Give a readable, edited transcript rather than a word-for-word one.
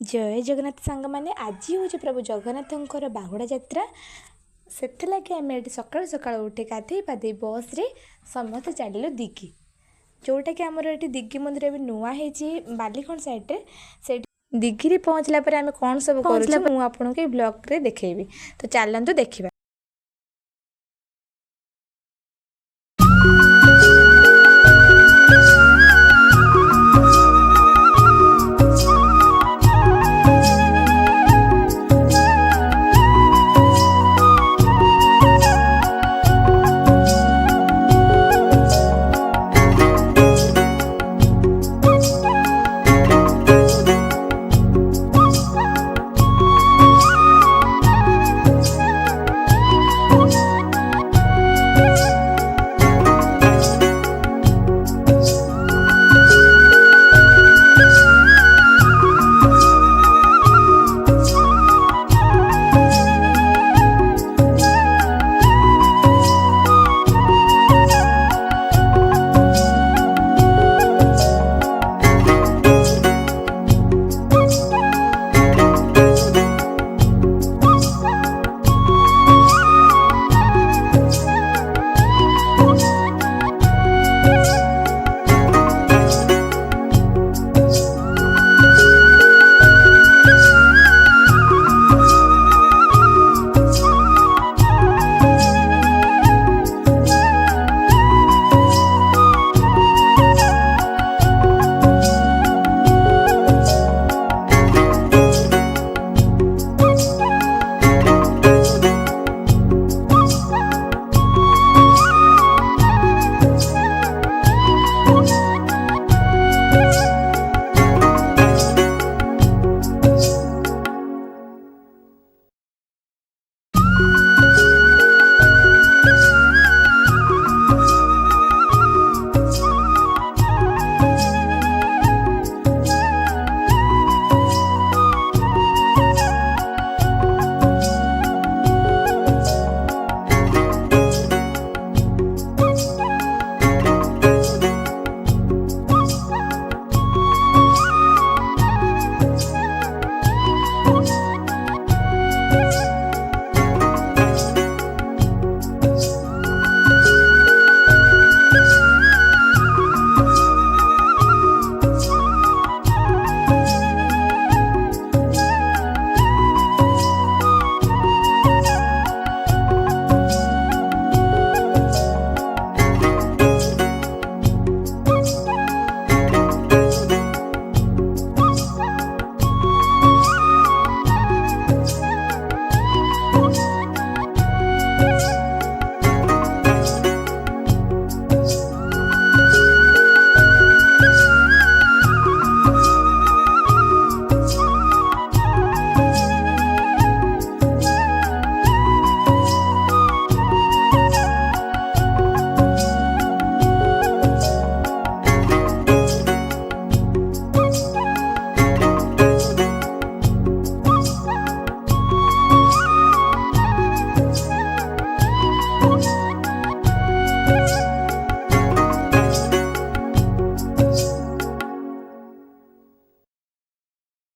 जय जगन्नाथ सांग मैंने आज हूँ प्रभु जगन्नाथंकर बाहुड़ा यात्रा से आम सकाल सकाल उठे गाधे पाधे बस रे समस्त चलू दिघी जोटा कि आमर ये दिघी मंदिर भी नुआ है बालीखंड साइड्रे से दिघी पहुँचला आम कौन सब कर आपको ब्लॉग रे देखेबी तो चलतु देखा।